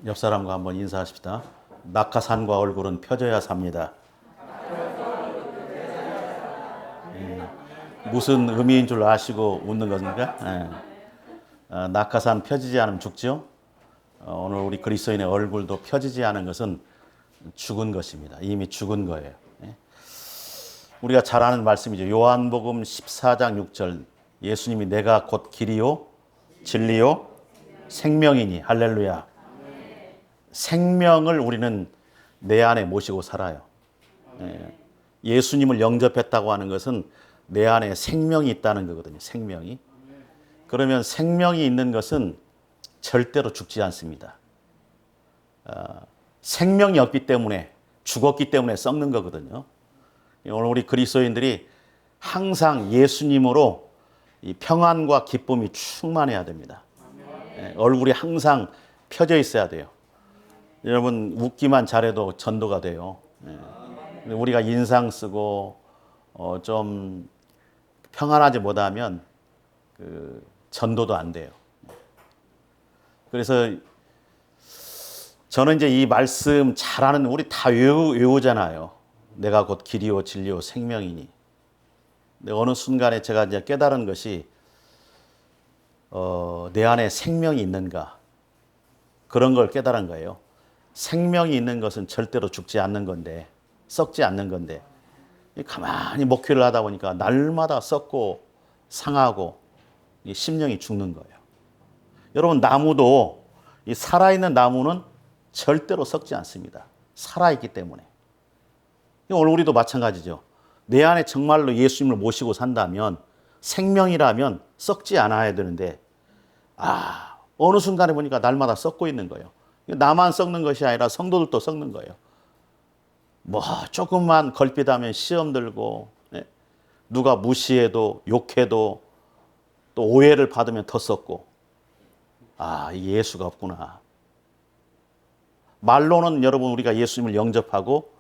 옆 사람과 한번 인사하십시다. 낙하산과 얼굴은 펴져야 삽니다. 무슨 의미인 줄 아시고 웃는 겁니까? 낙하산 펴지지 않으면 죽죠. 오늘 우리 그리스도인의 얼굴도 펴지지 않은 것은 죽은 것입니다. 이미 죽은 거예요. 우리가 잘 아는 말씀이죠. 요한복음 14장 6절 예수님이 내가 곧 길이요 진리요 생명이니 할렐루야. 생명을 우리는 내 안에 모시고 살아요. 예수님을 영접했다고 하는 것은 내 안에 생명이 있다는 거거든요. 생명이. 그러면 생명이 있는 것은 절대로 죽지 않습니다. 생명이 없기 때문에 죽었기 때문에 썩는 거거든요. 오늘 우리 그리스도인들이 항상 예수님으로 이 평안과 기쁨이 충만해야 됩니다. 얼굴이 항상 펴져 있어야 돼요. 여러분 웃기만 잘해도 전도가 돼요. 우리가 인상 쓰고 좀 평안하지 못하면 그 전도도 안 돼요. 그래서 저는 이제 이 말씀 잘하는 우리 다 외우잖아요. 내가 곧 길이요 진리요 생명이니. 근데 어느 순간에 제가 이제 깨달은 것이 내 안에 생명이 있는가 그런 걸 깨달은 거예요. 생명이 있는 것은 절대로 죽지 않는 건데 썩지 않는 건데 가만히 목회를 하다 보니까 날마다 썩고 상하고 심령이 죽는 거예요. 여러분 나무도 이 살아있는 나무는 절대로 썩지 않습니다. 살아있기 때문에. 오늘 우리도 마찬가지죠. 내 안에 정말로 예수님을 모시고 산다면 생명이라면 썩지 않아야 되는데 어느 순간에 보니까 날마다 썩고 있는 거예요. 나만 썩는 것이 아니라 성도들도 썩는 거예요. 뭐 조금만 걸핏하면 시험 들고 누가 무시해도 욕해도 또 오해를 받으면 더 썩고 이게 예수가 없구나. 말로는 여러분 우리가 예수님을 영접하고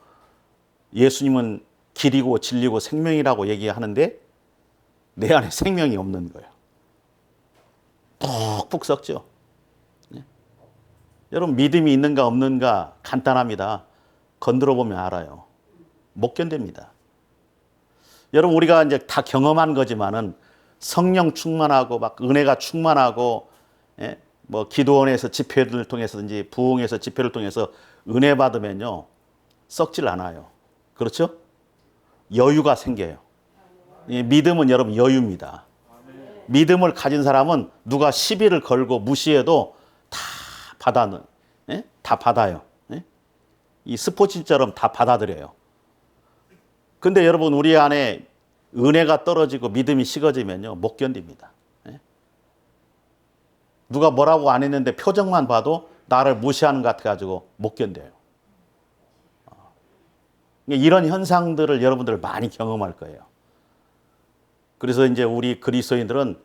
예수님은 길이고 진리고 생명이라고 얘기하는데 내 안에 생명이 없는 거예요. 푹푹 썩죠. 여러분 믿음이 있는가 없는가 간단합니다. 건드려 보면 알아요. 못 견딥니다. 여러분 우리가 이제 다 경험한 거지만은 성령 충만하고 막 은혜가 충만하고 뭐 기도원에서 집회를 통해서든지 부흥에서 집회를 통해서 은혜 받으면요 썩질 않아요. 그렇죠? 여유가 생겨요. 믿음은 여러분 여유입니다. 믿음을 가진 사람은 누가 시비를 걸고 무시해도 다 받아요. 이 스포츠처럼 다 받아들여요. 근데 여러분 우리 안에 은혜가 떨어지고 믿음이 식어지면요 못 견딥니다. 누가 뭐라고 안 했는데 표정만 봐도 나를 무시하는 것 같아가지고 못 견뎌요. 이런 현상들을 여러분들 많이 경험할 거예요. 그래서 이제 우리 그리스도인들은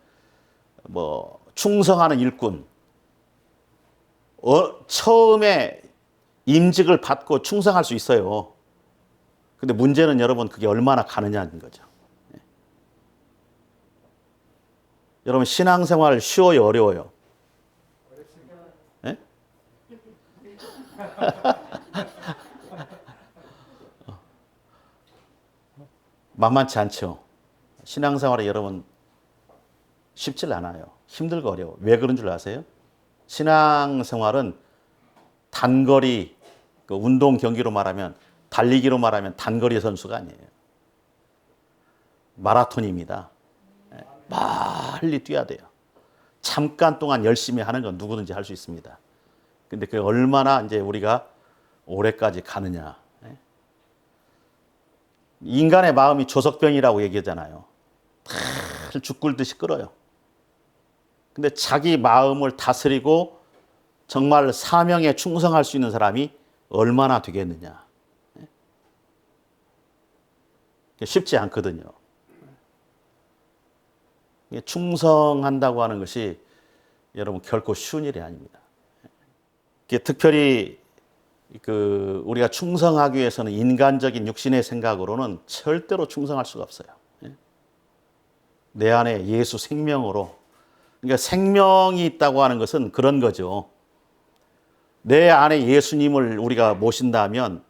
뭐 충성하는 일꾼, 처음에 임직을 받고 충성할 수 있어요. 근데 문제는 여러분 그게 얼마나 가느냐는 거죠. 여러분 신앙생활 쉬워요, 어려워요? 네? 만만치 않죠. 신앙생활이 여러분 쉽질 않아요. 힘들고 어려워. 왜 그런 줄 아세요? 신앙생활은 단거리, 그 운동 경기로 말하면 달리기로 말하면 단거리 선수가 아니에요. 마라톤입니다. 빨리 뛰어야 돼요. 잠깐 동안 열심히 하는 건 누구든지 할 수 있습니다. 근데 그게 얼마나 이제 우리가 오래까지 가느냐. 인간의 마음이 조석병이라고 얘기하잖아요. 죽 끓듯이 끓어요. 근데 자기 마음을 다스리고 정말 사명에 충성할 수 있는 사람이 얼마나 되겠느냐. 쉽지 않거든요. 충성한다고 하는 것이 여러분 결코 쉬운 일이 아닙니다. 특별히 우리가 충성하기 위해서는 인간적인 육신의 생각으로는 절대로 충성할 수가 없어요. 내 안에 예수 생명으로. 그러니까 생명이 있다고 하는 것은 그런 거죠. 내 안에 예수님을 우리가 모신다면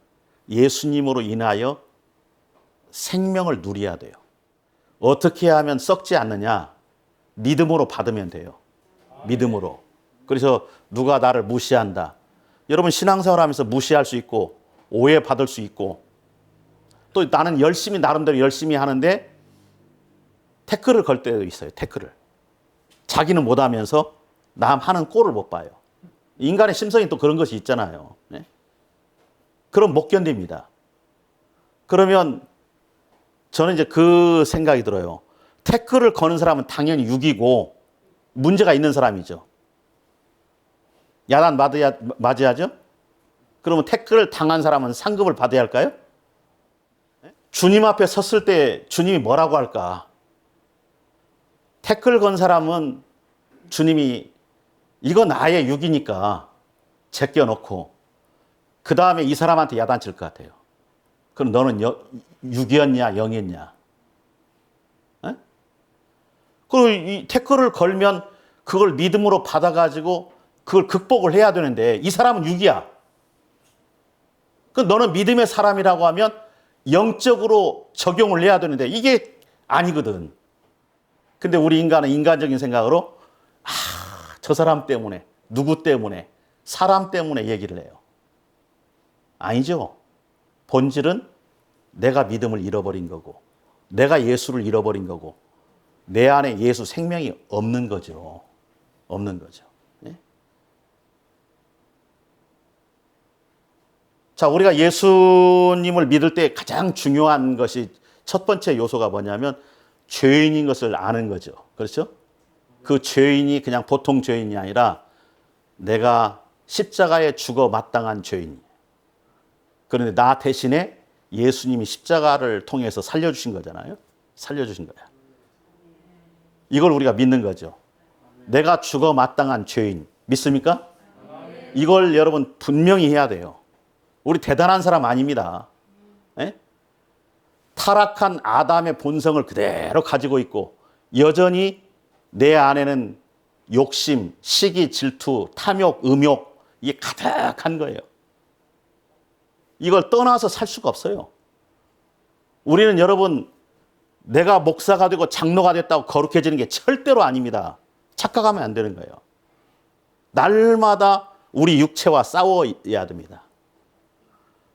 예수님으로 인하여 생명을 누려야 돼요. 어떻게 하면 썩지 않느냐? 믿음으로 받으면 돼요. 믿음으로. 그래서 누가 나를 무시한다. 여러분 신앙생활 하면서 무시할 수 있고 오해받을 수 있고 또 나는 열심히 나름대로 열심히 하는데 태클을 걸 때도 있어요. 태클을. 자기는 못하면서 남 하는 꼴을 못 봐요. 인간의 심성이 또 그런 것이 있잖아요. 네? 그럼 못 견딥니다. 그러면 저는 이제 그 생각이 들어요. 태클을 거는 사람은 당연히 육이고 문제가 있는 사람이죠. 야단 맞아야죠? 그러면 태클을 당한 사람은 상급을 받아야 할까요? 주님 앞에 섰을 때 주님이 뭐라고 할까? 태클 건 사람은 주님이 이거 나의 육이니까 제껴놓고 그 다음에 이 사람한테 야단칠 것 같아요. 그럼 너는 육이었냐 영이었냐? 에? 그리고 이 태클을 걸면 그걸 믿음으로 받아가지고 그걸 극복을 해야 되는데 이 사람은 육이야. 그 너는 믿음의 사람이라고 하면 영적으로 적용을 해야 되는데 이게 아니거든. 근데 우리 인간은 인간적인 생각으로 저 사람 때문에 누구 때문에 사람 때문에 얘기를 해요. 아니죠. 본질은 내가 믿음을 잃어버린 거고 내가 예수를 잃어버린 거고 내 안에 예수 생명이 없는 거죠. 없는 거죠. 네? 자, 우리가 예수님을 믿을 때 가장 중요한 것이 첫 번째 요소가 뭐냐면 죄인인 것을 아는 거죠. 그렇죠? 그 죄인이 그냥 보통 죄인이 아니라 내가 십자가에 죽어 마땅한 죄인. 그런데 나 대신에 예수님이 십자가를 통해서 살려주신 거잖아요. 살려주신 거야. 이걸 우리가 믿는 거죠. 내가 죽어 마땅한 죄인. 믿습니까? 이걸 여러분 분명히 해야 돼요. 우리 대단한 사람 아닙니다. 에? 타락한 아담의 본성을 그대로 가지고 있고 여전히 내 안에는 욕심, 시기, 질투, 탐욕, 음욕 이게 가득한 거예요. 이걸 떠나서 살 수가 없어요. 우리는 여러분 내가 목사가 되고 장로가 됐다고 거룩해지는 게 절대로 아닙니다. 착각하면 안 되는 거예요. 날마다 우리 육체와 싸워야 됩니다.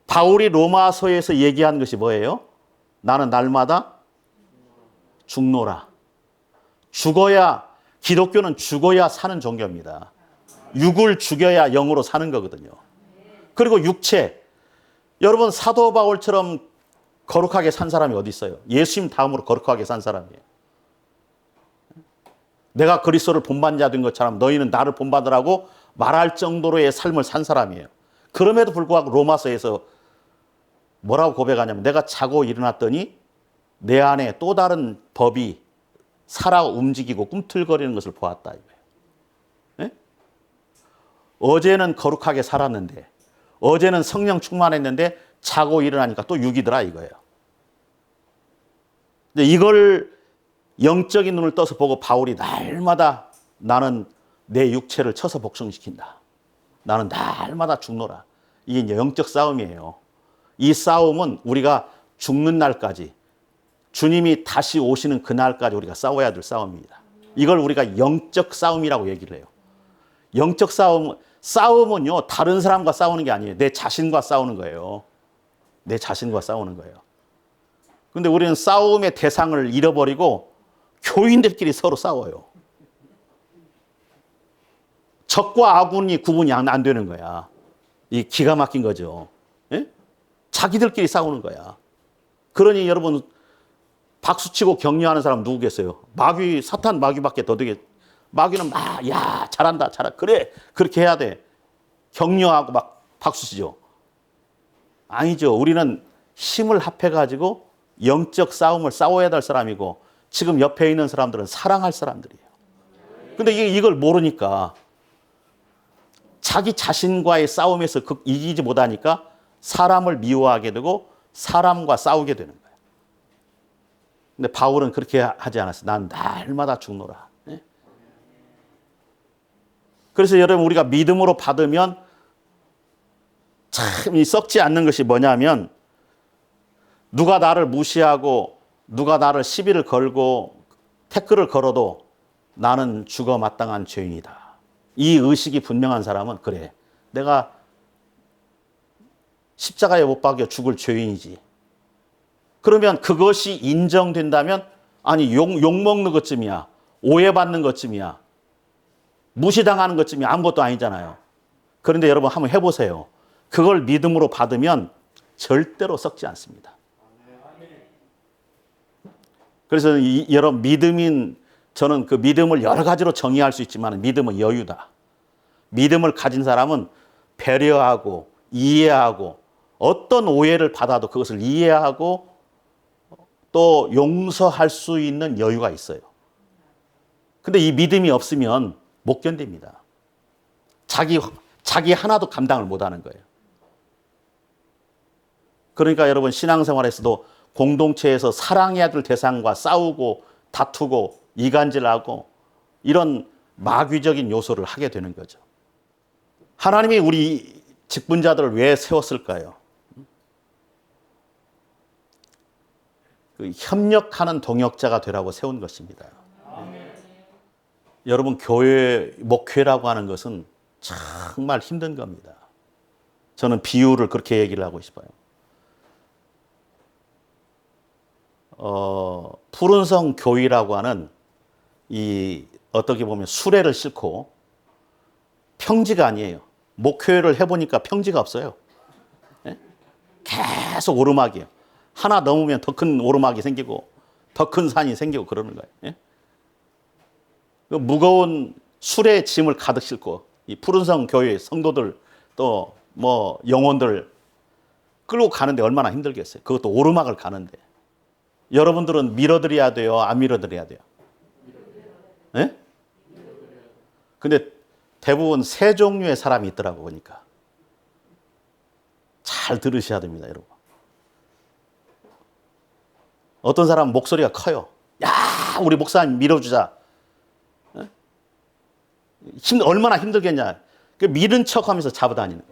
바울이 로마서에서 얘기한 것이 뭐예요? 나는 날마다 죽노라. 죽어야, 기독교는 죽어야 사는 종교입니다. 육을 죽여야 영으로 사는 거거든요. 그리고 육체. 여러분 사도 바울처럼 거룩하게 산 사람이 어디 있어요? 예수님 다음으로 거룩하게 산 사람이에요. 내가 그리스도를 본받는 된 것처럼 너희는 나를 본받으라고 말할 정도로의 삶을 산 사람이에요. 그럼에도 불구하고 로마서에서 뭐라고 고백하냐면 내가 자고 일어났더니 내 안에 또 다른 법이 살아 움직이고 꿈틀거리는 것을 보았다. 네? 어제는 거룩하게 살았는데 어제는 성령 충만했는데 자고 일어나니까 또 육이더라 이거예요. 근데 이걸 영적인 눈을 떠서 보고 바울이 날마다 나는 내 육체를 쳐서 복종시킨다. 나는 날마다 죽노라. 이게 이제 영적 싸움이에요. 이 싸움은 우리가 죽는 날까지 주님이 다시 오시는 그날까지 우리가 싸워야 될 싸움입니다. 이걸 우리가 영적 싸움이라고 얘기를 해요. 영적 싸움은요 다른 사람과 싸우는 게 아니에요. 내 자신과 싸우는 거예요. 내 자신과 싸우는 거예요. 근데 우리는 싸움의 대상을 잃어버리고 교인들끼리 서로 싸워요. 적과 아군이 구분이 안 되는 거야. 이 기가 막힌 거죠. 예? 자기들끼리 싸우는 거야. 그러니 여러분 박수치고 격려하는 사람 누구겠어요? 마귀, 사탄 마귀밖에 더 되게. 마귀는 막, 야, 잘한다, 잘한다. 그래, 그렇게 해야 돼. 격려하고 막 박수치죠. 아니죠. 우리는 힘을 합해가지고 영적 싸움을 싸워야 될 사람이고 지금 옆에 있는 사람들은 사랑할 사람들이에요. 근데 이걸 모르니까 자기 자신과의 싸움에서 이기지 못하니까 사람을 미워하게 되고 사람과 싸우게 되는 거예요. 근데 바울은 그렇게 하지 않았어요. 난 날마다 죽노라. 그래서 여러분 우리가 믿음으로 받으면 참 이 썩지 않는 것이 뭐냐면 누가 나를 무시하고 누가 나를 시비를 걸고 태클을 걸어도 나는 죽어 마땅한 죄인이다. 이 의식이 분명한 사람은 그래. 내가 십자가에 못 박여 죽을 죄인이지. 그러면 그것이 인정된다면 아니 욕먹는 것쯤이야. 오해받는 것쯤이야. 무시당하는 것쯤이 아무것도 아니잖아요. 그런데 여러분 한번 해보세요. 그걸 믿음으로 받으면 절대로 썩지 않습니다. 그래서 여러분 저는 그 믿음을 여러 가지로 정의할 수 있지만 믿음은 여유다. 믿음을 가진 사람은 배려하고 이해하고 어떤 오해를 받아도 그것을 이해하고 또 용서할 수 있는 여유가 있어요. 근데 이 믿음이 없으면 못 견딥니다. 자기 하나도 감당을 못 하는 거예요. 그러니까 여러분 신앙생활에서도 공동체에서 사랑해야 될 대상과 싸우고 다투고 이간질하고 이런 마귀적인 요소를 하게 되는 거죠. 하나님이 우리 직분자들을 왜 세웠을까요? 그 협력하는 동역자가 되라고 세운 것입니다. 여러분 교회 목회라고 하는 것은 정말 힘든 겁니다. 저는 비유를 그렇게 얘기를 하고 싶어요. 푸른성 교회라고 하는 이 어떻게 보면 수레를 싣고 평지가 아니에요. 목회를 해보니까 평지가 없어요. 예? 계속 오르막이에요. 하나 넘으면 더 큰 오르막이 생기고 더 큰 산이 생기고 그러는 거예요. 예? 그 무거운 수레 짐을 가득 싣고 이 푸른성 교회 성도들 또 뭐 영혼들 끌고 가는데 얼마나 힘들겠어요. 그것도 오르막을 가는데. 여러분들은 밀어드려야 돼요? 안 밀어드려야 돼요? 예? 근데 대부분 세 종류의 사람이 있더라고 보니까. 잘 들으셔야 됩니다, 여러분. 어떤 사람은 목소리가 커요. 야, 우리 목사님 밀어주자. 예? 얼마나 힘들겠냐. 그 밀은 척 하면서 잡아다니는 거야.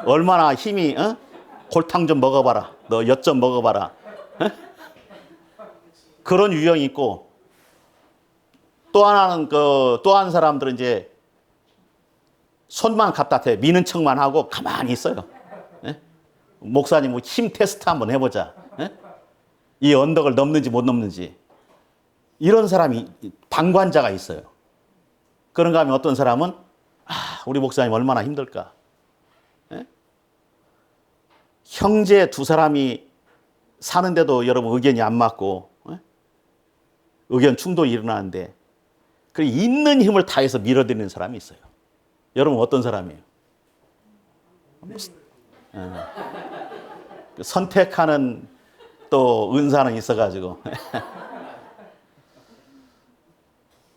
얼마나 힘이, 골탕 좀 먹어봐라. 너 엿 좀 먹어봐라. 그런 유형이 있고, 또 하나는 또 한 사람들은 이제 손만 갖다 대 미는 척만 하고 가만히 있어요. 목사님 힘 테스트 한번 해보자. 이 언덕을 넘는지 못 넘는지. 이런 사람이 방관자가 있어요. 그런가 하면 어떤 사람은 우리 목사님 얼마나 힘들까. 형제 두 사람이 사는데도 여러분 의견이 안 맞고 의견 충돌이 일어나는데 그 있는 힘을 다해서 밀어드리는 사람이 있어요. 여러분 어떤 사람이에요? 선택하는 또 은사는 있어가지고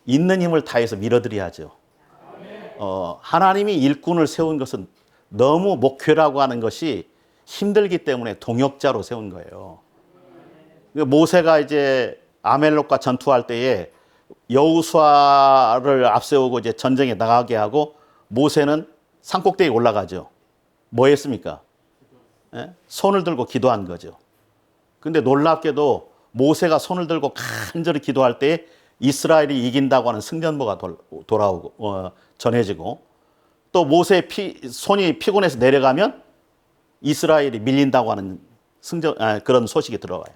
있는 힘을 다해서 밀어드려야죠. 하나님이 일꾼을 세운 것은 너무 목회라고 하는 것이 힘들기 때문에 동역자로 세운 거예요. 모세가 이제 아멜렉과 전투할 때에 여호수아를 앞세우고 이제 전쟁에 나가게 하고 모세는 산꼭대기에 올라가죠. 뭐 했습니까? 손을 들고 기도한 거죠. 근데 놀랍게도 모세가 손을 들고 간절히 기도할 때 이스라엘이 이긴다고 하는 승전보가 돌아오고 전해지고 또 모세의 손이 피곤해서 내려가면 이스라엘이 밀린다고 하는 그런 소식이 들어와요.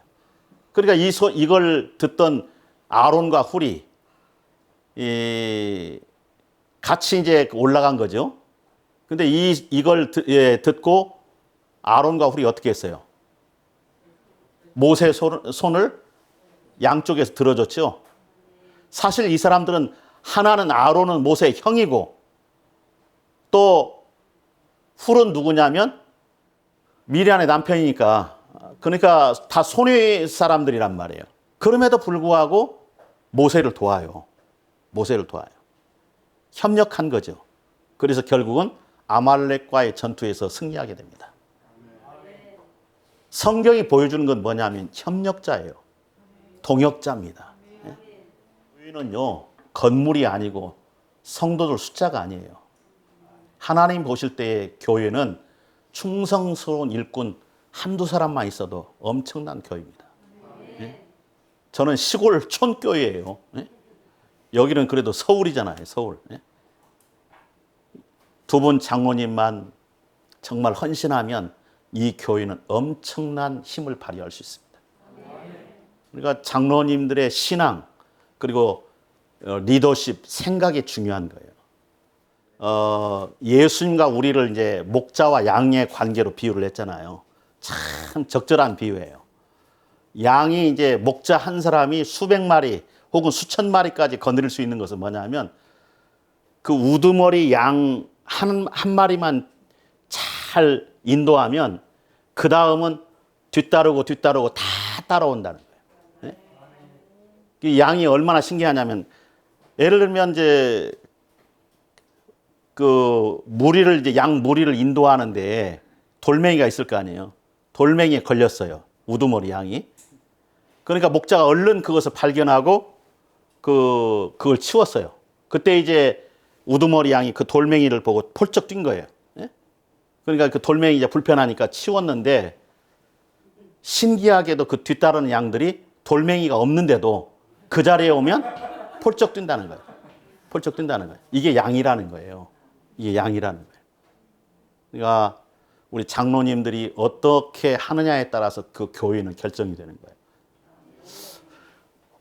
그러니까 이걸 듣던 아론과 훌이 같이 이제 올라간 거죠. 근데 이걸 듣고 아론과 훌이 어떻게 했어요? 모세의 손을 양쪽에서 들어줬죠. 사실 이 사람들은 하나는 아론은 모세의 형이고 또 훌은 누구냐면 미리안의 남편이니까 그러니까 다 손위 사람들이란 말이에요. 그럼에도 불구하고 모세를 도와요. 모세를 도와요. 협력한 거죠. 그래서 결국은 아말렉과의 전투에서 승리하게 됩니다. 성경이 보여주는 건 뭐냐면 협력자예요. 동역자입니다. 교회는요 건물이 아니고 성도들 숫자가 아니에요. 하나님 보실 때의 교회는 충성스러운 일꾼 한두 사람만 있어도 엄청난 교회입니다. 예? 저는 시골 촌교회예요. 예? 여기는 그래도 서울이잖아요. 서울. 예? 두 분 장로님만 정말 헌신하면 이 교회는 엄청난 힘을 발휘할 수 있습니다. 그러니까 장로님들의 신앙 그리고 리더십 생각이 중요한 거예요. 예수님과 우리를 이제 목자와 양의 관계로 비유를 했잖아요. 참 적절한 비유예요. 양이 이제 목자 한 사람이 수백 마리 혹은 수천 마리까지 거느릴 수 있는 것은 뭐냐면 그 우두머리 양 한 마리만 잘 인도하면 그 다음은 뒤따르고 다 따라온다는 거예요. 네? 양이 얼마나 신기하냐면 예를 들면 이제 그 무리를 이제 양 무리를 인도하는데 돌멩이가 있을 거 아니에요. 돌멩이에 걸렸어요. 우두머리 양이. 그러니까 목자가 얼른 그것을 발견하고 그걸 치웠어요. 그때 이제 우두머리 양이 그 돌멩이를 보고 폴쩍 뛴 거예요. 예? 그러니까 그 돌멩이 이제 불편하니까 치웠는데 신기하게도 그 뒤따르는 양들이 돌멩이가 없는데도 그 자리에 오면 폴쩍 뛴다는 거예요. 폴쩍 뛴다는 거예요. 이게 양이라는 거예요. 이게 양이라는 거예요. 그러니까 우리 장로님들이 어떻게 하느냐에 따라서 그 교회는 결정이 되는 거예요.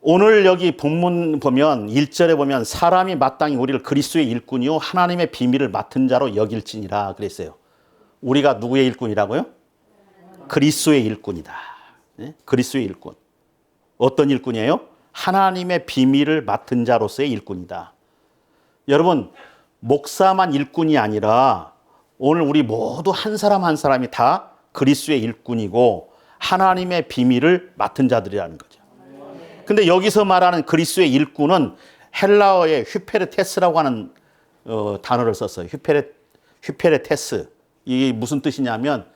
오늘 여기 본문 보면 1절에 보면 사람이 마땅히 우리를 그리스도의 일꾼이요 하나님의 비밀을 맡은 자로 여길지니라 그랬어요. 우리가 누구의 일꾼이라고요? 그리스도의 일꾼이다. 네? 그리스도의 일꾼. 어떤 일꾼이에요? 하나님의 비밀을 맡은 자로서의 일꾼이다. 여러분 목사만 일꾼이 아니라 오늘 우리 모두 한 사람 한 사람이 다 그리스도의 일꾼이고 하나님의 비밀을 맡은 자들이라는 거죠. 근데 여기서 말하는 그리스도의 일꾼은 헬라어의 휘페르테스라고 하는 단어를 썼어요. 휘페르테스. 이게 무슨 뜻이냐면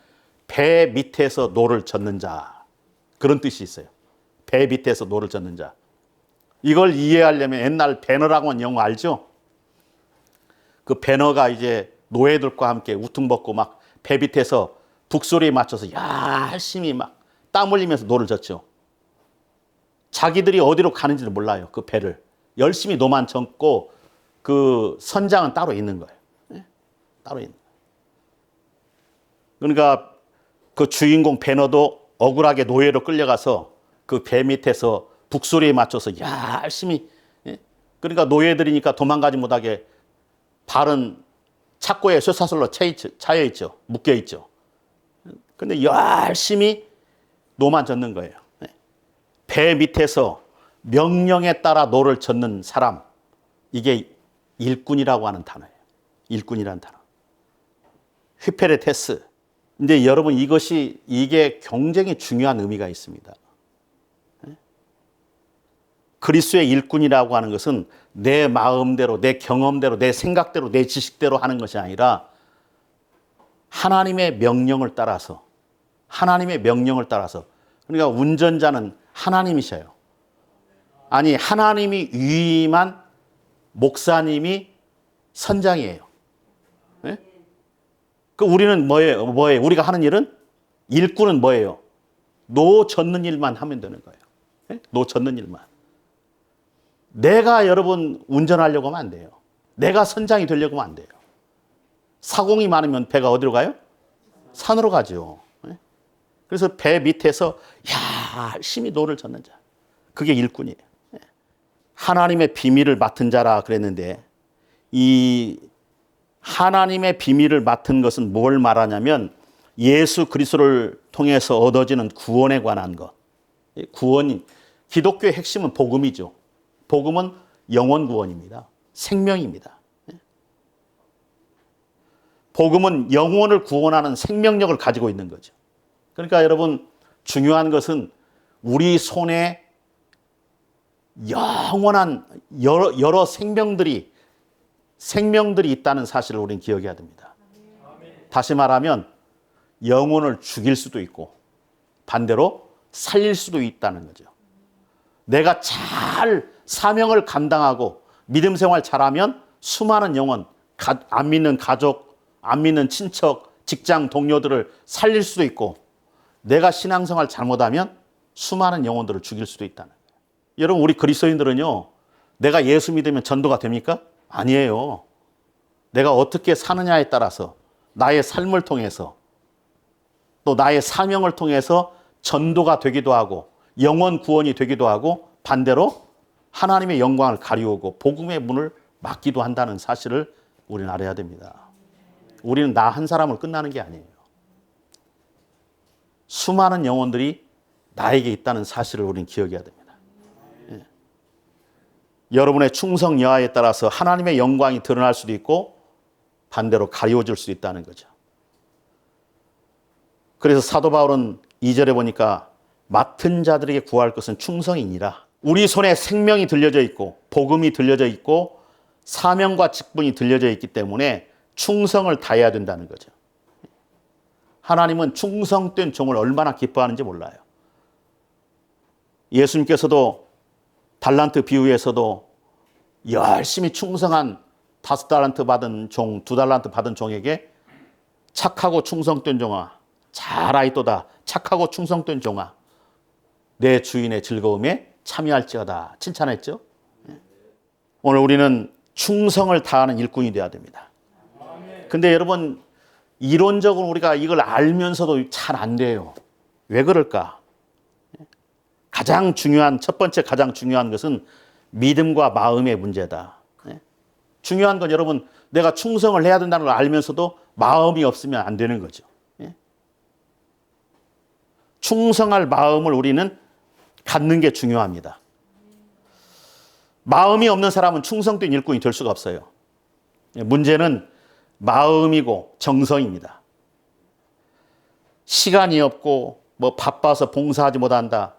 배 밑에서 노를 젓는 자. 그런 뜻이 있어요. 배 밑에서 노를 젓는 자. 이걸 이해하려면 옛날 배너라고 하는 영어 알죠? 그 배너가 이제 노예들과 함께 우퉁벗고 막 배 밑에서 북소리에 맞춰서 열심히 막 땀 흘리면서 노를 젓죠. 자기들이 어디로 가는지를 몰라요. 그 배를. 열심히 노만 젓고 그 선장은 따로 있는 거예요. 네? 따로 있는 거예요. 그러니까 그 주인공 배너도 억울하게 노예로 끌려가서 그 배 밑에서 북소리에 맞춰서 열심히 예? 그러니까 노예들이니까 도망가지 못하게 발은 착고에 쇠사슬로 차여 있죠. 묶여 있죠. 근데 열심히 노만 젓는 거예요. 배 밑에서 명령에 따라 노를 젓는 사람. 이게 일꾼이라고 하는 단어예요. 일꾼이라는 단어. 휘페르테스. 근데 여러분 이게 굉장히 중요한 의미가 있습니다. 그리스도의 일꾼이라고 하는 것은 내 마음대로, 내 경험대로, 내 생각대로, 내 지식대로 하는 것이 아니라 하나님의 명령을 따라서 그러니까 운전자는 하나님이셔요. 아니 하나님이 위임한 목사님이 선장이에요. 네? 그 우리는 뭐예요? 우리가 하는 일은 일꾼은 뭐예요? 노 젓는 일만 하면 되는 거예요. 네? 노 젓는 일만. 내가 여러분 운전하려고 하면 안 돼요. 내가 선장이 되려고 하면 안 돼요. 사공이 많으면 배가 어디로 가요? 산으로 가죠. 그래서 배 밑에서 열심히 노를 젓는 자. 그게 일꾼이에요. 하나님의 비밀을 맡은 자라 그랬는데 이 하나님의 비밀을 맡은 것은 뭘 말하냐면 예수 그리스도를 통해서 얻어지는 구원에 관한 것. 구원이 기독교의 핵심은 복음이죠. 복음은 영혼 구원입니다. 생명입니다. 복음은 영혼을 구원하는 생명력을 가지고 있는 거죠. 그러니까 여러분 중요한 것은 우리 손에 영원한 여러 생명들이 있다는 사실을 우리는 기억해야 됩니다. 다시 말하면 영혼을 죽일 수도 있고 반대로 살릴 수도 있다는 거죠. 내가 잘 사명을 감당하고 믿음 생활 잘하면 수많은 영혼, 안 믿는 가족, 안 믿는 친척, 직장 동료들을 살릴 수도 있고 내가 신앙생활 잘못하면 수많은 영혼들을 죽일 수도 있다는 거예요. 여러분 우리 그리스도인들은요. 내가 예수 믿으면 전도가 됩니까? 아니에요. 내가 어떻게 사느냐에 따라서 나의 삶을 통해서 또 나의 사명을 통해서 전도가 되기도 하고 영혼 구원이 되기도 하고 반대로 하나님의 영광을 가리우고 복음의 문을 막기도 한다는 사실을 우리는 알아야 됩니다. 우리는 나 한 사람을 끝나는 게 아니에요. 수많은 영혼들이 나에게 있다는 사실을 우리는 기억해야 됩니다. 예. 여러분의 충성 여하에 따라서 하나님의 영광이 드러날 수도 있고 반대로 가리워질 수도 있다는 거죠. 그래서 사도 바울은 2절에 보니까 맡은 자들에게 구할 것은 충성이니라. 우리 손에 생명이 들려져 있고 복음이 들려져 있고 사명과 직분이 들려져 있기 때문에 충성을 다해야 된다는 거죠. 하나님은 충성된 종을 얼마나 기뻐하는지 몰라요. 예수님께서도 달란트 비유에서도 열심히 충성한 5달란트 받은 종, 2달란트 받은 종에게 착하고 충성된 종아, 잘 아이도다. 착하고 충성된 종아, 내 주인의 즐거움에 참여할지어다. 칭찬했죠. 오늘 우리는 충성을 다하는 일꾼이 되어야 됩니다. 근데 여러분 이론적으로 우리가 이걸 알면서도 잘 안 돼요. 왜 그럴까? 가장 중요한 첫 번째 가장 중요한 것은 믿음과 마음의 문제다. 중요한 건 여러분 내가 충성을 해야 된다는 걸 알면서도 마음이 없으면 안 되는 거죠. 충성할 마음을 우리는 갖는 게 중요합니다. 마음이 없는 사람은 충성된 일꾼이 될 수가 없어요. 문제는 마음이고 정성입니다. 시간이 없고 뭐 바빠서 봉사하지 못한다.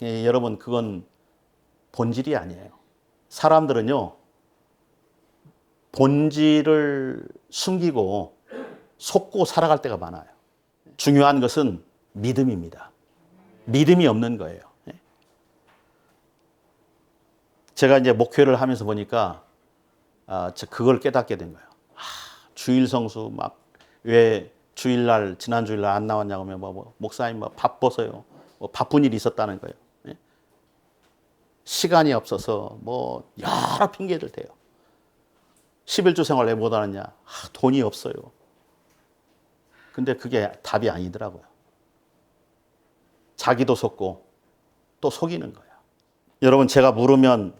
여러분 그건 본질이 아니에요. 사람들은요 본질을 숨기고 속고 살아갈 때가 많아요. 중요한 것은 믿음입니다. 믿음이 없는 거예요. 제가 이제 목회를 하면서 보니까 그걸 깨닫게 된 거예요. 주일 성수 막 왜 주일날 지난 주일날 안 나왔냐고 하면 뭐 목사님 뭐 바빠서요. 뭐 바쁜 일이 있었다는 거예요. 시간이 없어서 뭐 여러 핑계들 대요. 11주 생활 왜 못 하느냐? 돈이 없어요. 근데 그게 답이 아니더라고요. 자기도 속고 또 속이는 거야. 여러분 제가 물으면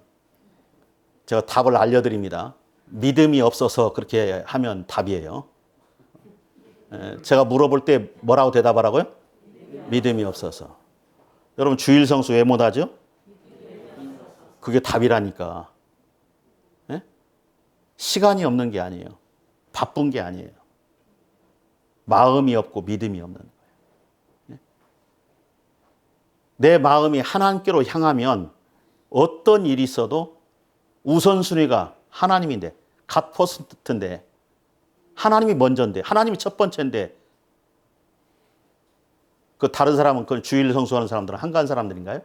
제가 답을 알려드립니다. 믿음이 없어서 그렇게 하면 답이에요. 제가 물어볼 때 뭐라고 대답하라고요? 믿음이 없어서. 여러분 주일 성수 왜 못하죠? 그게 답이라니까. 시간이 없는 게 아니에요. 바쁜 게 아니에요. 마음이 없고 믿음이 없는 거예요. 내 마음이 하나님께로 향하면 어떤 일이 있어도 우선순위가 하나님인데 갓 퍼스트인데 하나님이 먼저인데 하나님이 첫 번째인데 그 다른 사람은 그 주일 성수하는 사람들은 한가한 사람들인가요?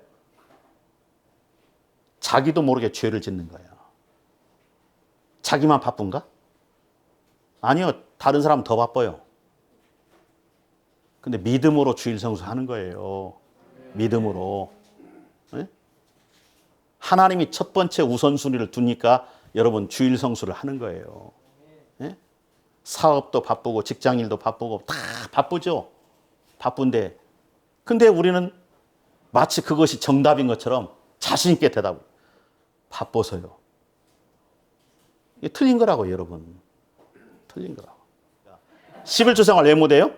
자기도 모르게 죄를 짓는 거예요. 자기만 바쁜가? 아니요. 다른 사람은 더 바빠요. 근데 믿음으로 주일 성수하는 거예요. 믿음으로. 네? 하나님이 첫 번째 우선순위를 두니까 여러분 주일 성수를 하는 거예요. 네? 사업도 바쁘고 직장일도 바쁘고 다 바쁘죠. 바쁜데 근데 우리는 마치 그것이 정답인 것처럼 자신 있게 대답을 바빠서요. 이게 틀린 거라고요, 여러분. 틀린 거라고. 11주 생활 왜 못해요?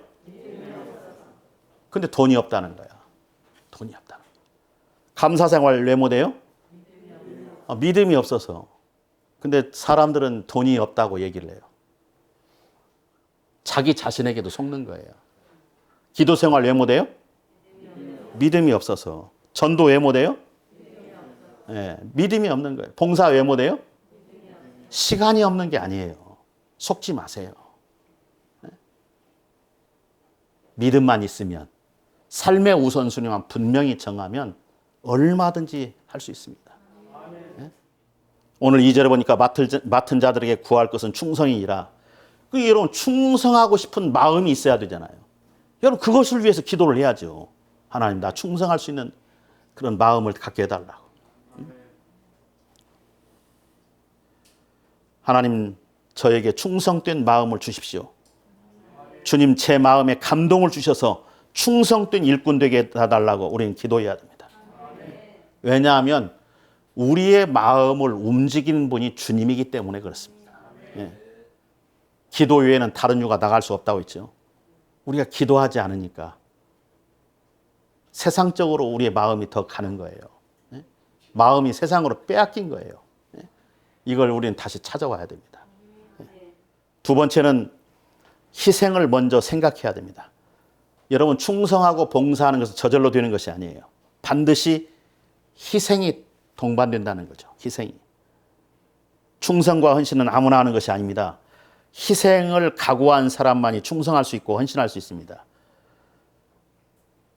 근데 돈이 없다는 거야. 돈이 없다는 거야. 감사 생활 왜 못해요? 믿음이 없어서. 근데 사람들은 돈이 없다고 얘기를 해요. 자기 자신에게도 속는 거예요. 기도 생활 왜 못해요? 믿음이 없어서. 전도 왜 못해요? 네, 믿음이 없는 거예요. 봉사 왜 못해요? 시간이 없는 게 아니에요. 속지 마세요. 네? 믿음만 있으면 삶의 우선순위만 분명히 정하면 얼마든지 할 수 있습니다. 네? 오늘 2절에 보니까 맡은 자들에게 구할 것은 충성이니라. 그 여러분 충성하고 싶은 마음이 있어야 되잖아요. 여러분 그것을 위해서 기도를 해야죠. 하나님 나 충성할 수 있는 그런 마음을 갖게 해달라고. 하나님 저에게 충성된 마음을 주십시오. 주님 제 마음에 감동을 주셔서 충성된 일꾼 되게 해달라고 우리는 기도해야 됩니다. 왜냐하면 우리의 마음을 움직이는 분이 주님이기 때문에 그렇습니다. 예. 기도 외에는 다른 유가 나갈 수 없다고 했죠. 우리가 기도하지 않으니까 세상적으로 우리의 마음이 더 가는 거예요. 예? 마음이 세상으로 빼앗긴 거예요. 예? 이걸 우리는 다시 찾아와야 됩니다. 예? 두 번째는 희생을 먼저 생각해야 됩니다. 여러분 충성하고 봉사하는 것은 저절로 되는 것이 아니에요. 반드시 희생이 동반된다는 거죠. 희생이. 충성과 헌신은 아무나 하는 것이 아닙니다. 희생을 각오한 사람만이 충성할 수 있고 헌신할 수 있습니다.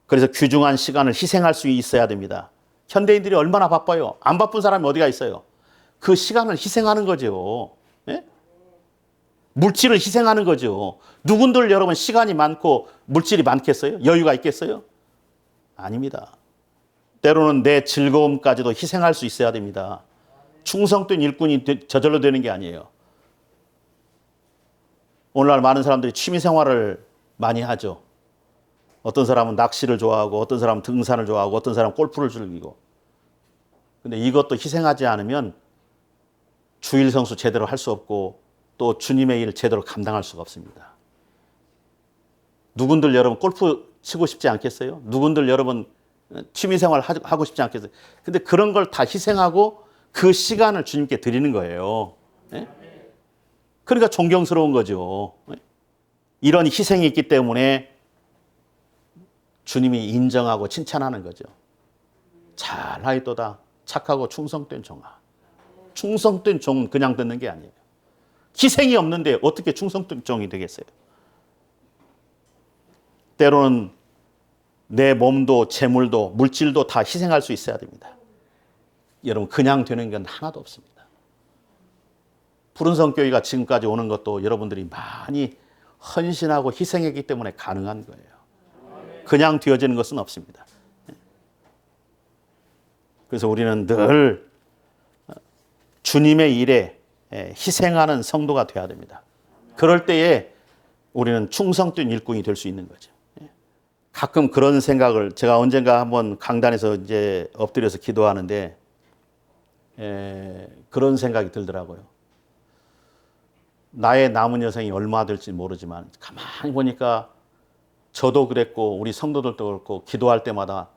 그래서 귀중한 시간을 희생할 수 있어야 됩니다. 현대인들이 얼마나 바빠요. 안 바쁜 사람이 어디가 있어요. 그 시간을 희생하는 거죠. 예? 물질을 희생하는 거죠. 누군들 여러분 시간이 많고 물질이 많겠어요? 여유가 있겠어요? 아닙니다. 때로는 내 즐거움까지도 희생할 수 있어야 됩니다. 충성된 일꾼이 저절로 되는 게 아니에요. 오늘날 많은 사람들이 취미생활을 많이 하죠. 어떤 사람은 낚시를 좋아하고 어떤 사람은 등산을 좋아하고 어떤 사람은 골프를 즐기고. 근데 이것도 희생하지 않으면 주일 성수 제대로 할 수 없고 또 주님의 일을 제대로 감당할 수가 없습니다. 누군들 여러분 골프 치고 싶지 않겠어요? 누군들 여러분 취미생활 하고 싶지 않겠어요? 근데 그런 걸 다 희생하고 그 시간을 주님께 드리는 거예요. 네? 그러니까 존경스러운 거죠. 이런 희생이 있기 때문에 주님이 인정하고 칭찬하는 거죠. 잘하였도다 착하고 충성된 종아. 충성된 종은 그냥 듣는 게 아니에요. 희생이 없는데 어떻게 충성된 종이 되겠어요? 때로는 내 몸도 재물도 물질도 다 희생할 수 있어야 됩니다. 여러분 그냥 되는 건 하나도 없습니다. 푸른성 교회가 지금까지 오는 것도 여러분들이 많이 헌신하고 희생했기 때문에 가능한 거예요. 그냥 되어지는 것은 없습니다. 그래서 우리는 늘 주님의 일에 희생하는 성도가 되어야 됩니다. 그럴 때에 우리는 충성된 일꾼이 될 수 있는 거죠. 가끔 그런 생각을 제가 언젠가 한번 강단에서 이제 엎드려서 기도하는데 그런 생각이 들더라고요. 나의 남은 여생이 얼마 될지 모르지만 가만히 보니까 저도 그랬고 우리 성도들도 그렇고 기도할 때마다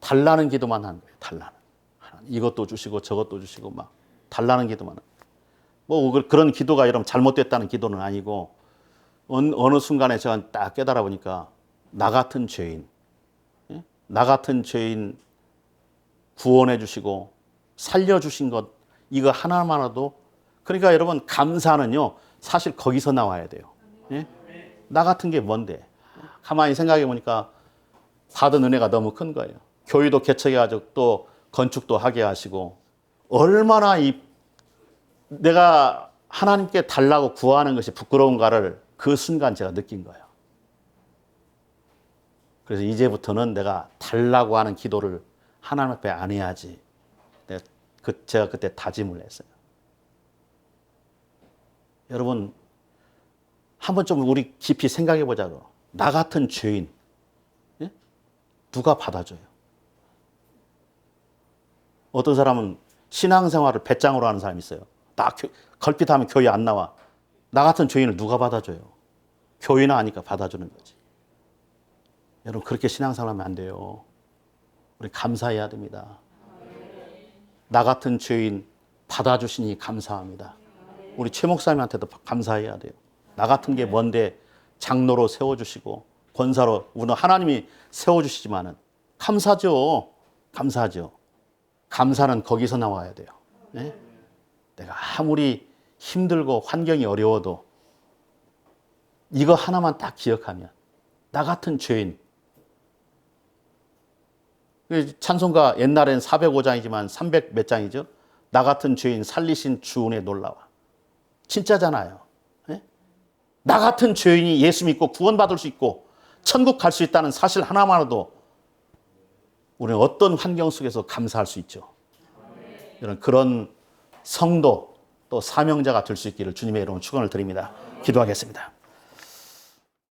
달라는 기도만 한 거예요. 달라는. 이것도 주시고 저것도 주시고 막 달라는 기도만. 뭐 그런 기도가 여러분 잘못됐다는 기도는 아니고 어느 순간에 제가 딱 깨달아 보니까 나 같은 죄인, 나 같은 죄인 구원해 주시고 살려 주신 것 이거 하나만으로도 그러니까 여러분 감사는요 사실 거기서 나와야 돼요. 예? 나 같은 게 뭔데? 가만히 생각해 보니까 받은 은혜가 너무 큰 거예요. 교회도 개척해가지고 또 건축도 하게 하시고 얼마나 내가 하나님께 달라고 구하는 것이 부끄러운가를 그 순간 제가 느낀 거예요. 그래서 이제부터는 내가 달라고 하는 기도를 하나님 앞에 안 해야지. 제가 그때 다짐을 했어요. 여러분 한번 좀 우리 깊이 생각해 보자고. 나 같은 죄인 예? 누가 받아줘요? 어떤 사람은 신앙생활을 배짱으로 하는 사람이 있어요. 나 걸핏하면 교회 안 나와. 나 같은 죄인을 누가 받아줘요? 교회나 하니까 받아주는 거지. 여러분 그렇게 신앙생활하면 안 돼요. 우리 감사해야 됩니다. 나 같은 죄인 받아주시니 감사합니다. 우리 최 목사님한테도 감사해야 돼요. 나 같은 게 뭔데 장로로 세워주시고 권사로 우리는 하나님이 세워주시지만은 감사죠. 감사하죠. 감사는 거기서 나와야 돼요. 네? 내가 아무리 힘들고 환경이 어려워도 이거 하나만 딱 기억하면 나 같은 죄인 찬송가 옛날엔 405장이지만 300 몇 장이죠. 나 같은 죄인 살리신 주 은혜 놀라워. 진짜잖아요. 네? 나 같은 죄인이 예수 믿고 구원받을 수 있고 천국 갈 수 있다는 사실 하나만으로도 우리는 어떤 환경 속에서 감사할 수 있죠. 이런 그런 성도 또 사명자가 될 수 있기를 주님의 이름으로 축원을 드립니다. 기도하겠습니다.